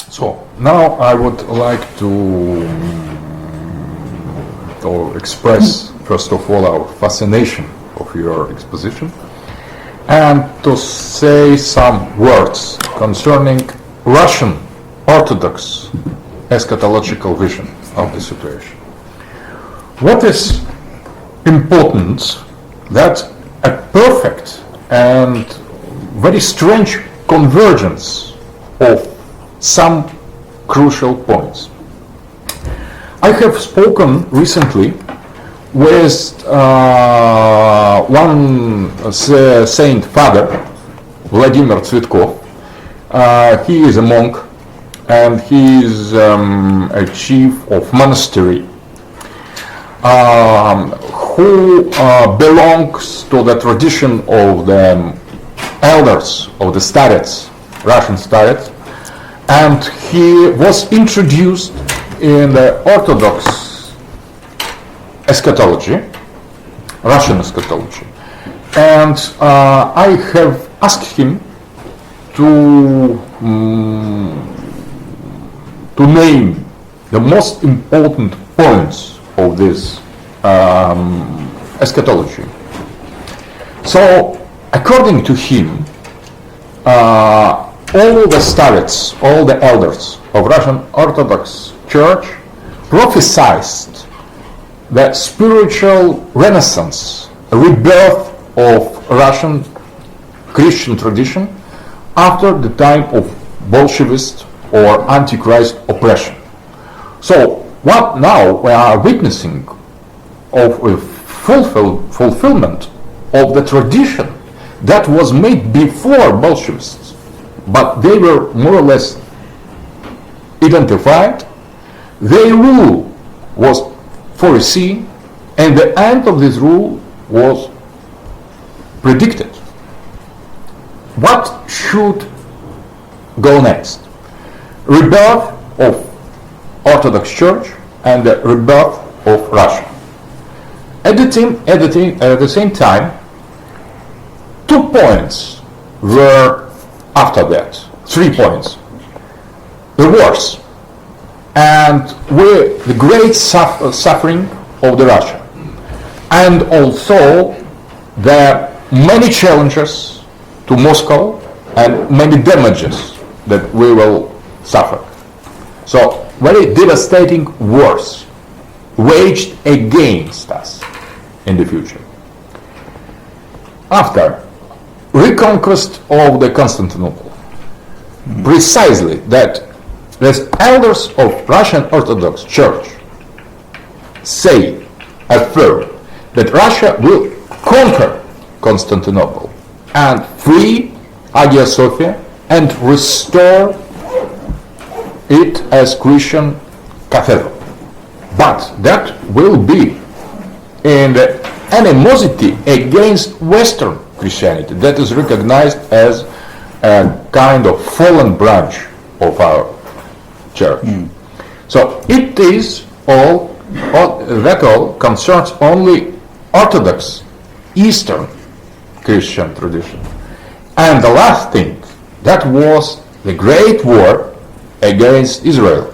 So now I would like to express, first of all, our fascination of your exposition, and to say some words concerning Russian Orthodox eschatological vision of the situation. What is important, that a perfect and very strange convergence of some crucial points. I have spoken recently with one saint father, Vladimir Tsvetkov. He is a monk and he is a chief of monastery who belongs to the tradition of the elders of the starets, Russian starets, and he was introduced in the Orthodox eschatology, Russian eschatology, and I have asked him to name the most important points of this eschatology. So, according to him, all the starets, all the elders of Russian Orthodox Church prophesied the spiritual renaissance, rebirth of Russian Christian tradition after the time of Bolshevist or Antichrist oppression. So what now we are witnessing of a fulfillment of the tradition that was made before Bolshevists, but they were more or less identified, their rule was foreseen, and the end of this rule was predicted. What should go next? Rebirth of Orthodox Church and the rebirth of Russia. At the same time, 2 points were after that, 3 points. The wars and with the great suffering of the Russia, and also the many challenges to Moscow and many damages that we will suffer. So very devastating wars waged against us in the future. After reconquest of the Constantinople, precisely that the elders of Russian Orthodox Church affirm that Russia will conquer Constantinople and free Hagia Sophia and restore it as Christian cathedral. But that will be in the animosity against Western Christianity that is recognized as a kind of fallen branch of our church. So it is that all concerns only Orthodox Eastern Christian tradition. And the last thing, that was the great war against Israel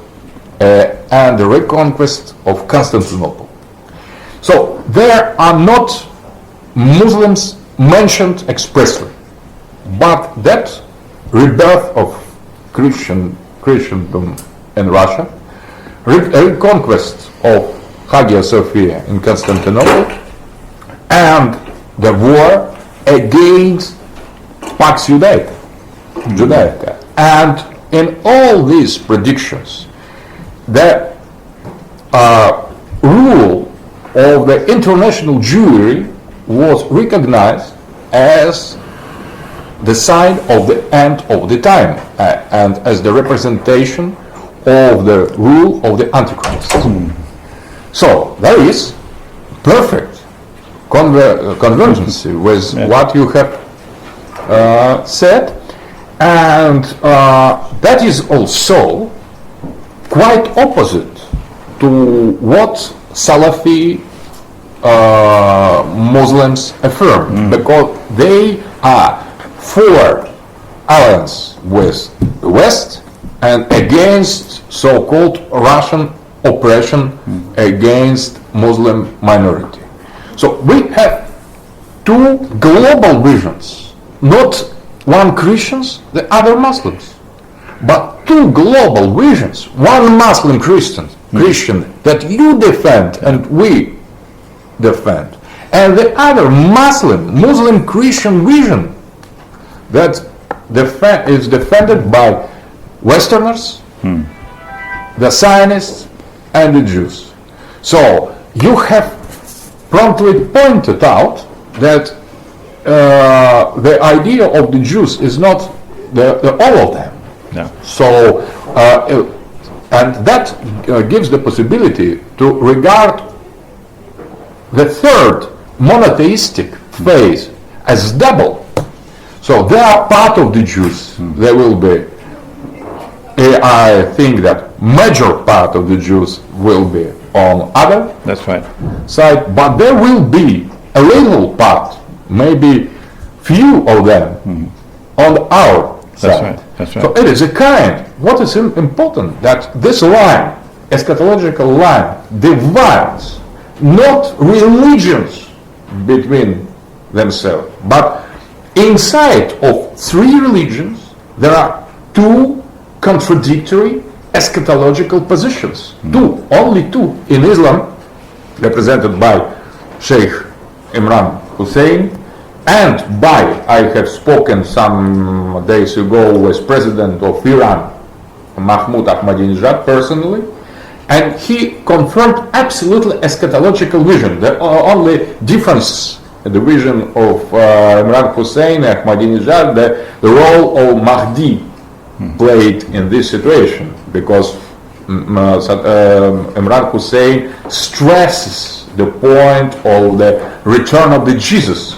and the reconquest of Constantinople. So there are not Muslims mentioned expressly, but that rebirth of Christendom in Russia, reconquest of Hagia Sophia in Constantinople, and the war against Pax Judaica. And in all these predictions, the rule of the international Jewry was recognized as the sign of the end of the time and as the representation of the rule of the Antichrist. So there is perfect convergence with what you have said, and that is also quite opposite to what Salafi Muslims affirm, because they are for alliance with the West and against so-called Russian oppression against Muslim minority. So we have two global visions, not one Christians, the other Muslims, but two global visions, one Muslim Christian that you defend and we defend, and the other Muslim Christian vision that is defended by Westerners, the Zionists, and the Jews. So you have promptly pointed out that the idea of the Jews is not the all of them. No. So, and that gives the possibility to regard the third monotheistic phase as double. So they are part of the Jews. They will be. I think that major part of the Jews will be on other That's right. side, but there will be a little part, maybe few of them, on our side. Right. That's right. So it is a kind. What is important that this line, eschatological line, divides not religions between themselves, but inside of three religions there are two contradictory eschatological positions. Only two in Islam, represented by Sheikh Imran Hussein, and by, I have spoken some days ago with President of Iran, Mahmoud Ahmadinejad, personally, and he confirmed absolutely eschatological vision. The only difference in the vision of Imran Hussein, Ahmadinejad, the role of Mahdi played in this situation, because Imran Hussein stresses the point of the return of the Jesus,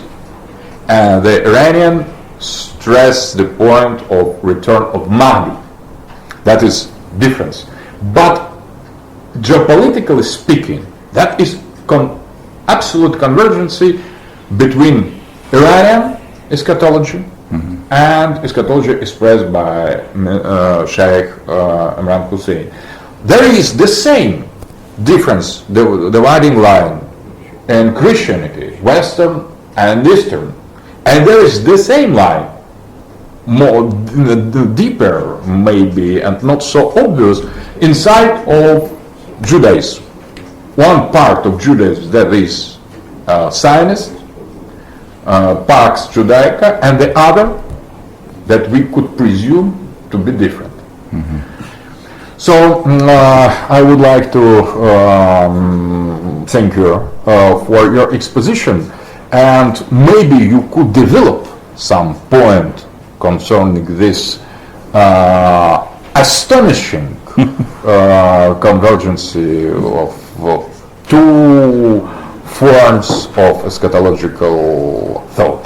and the Iranian stress the point of return of Mahdi. That is difference. But geopolitically speaking, that is absolute convergence between Iranian eschatology and eschatology expressed by Sheikh Imran Hussein. There is the same difference, the dividing line in Christianity, Western and Eastern, and there is the same line, more deeper maybe and not so obvious, inside of Judaism. One part of Judaism that is Zionist, Pax Judaica, and the other that we could presume to be different. So I would like to thank you for your exposition, and maybe you could develop some point concerning this astonishing convergence of two forms of eschatological thought.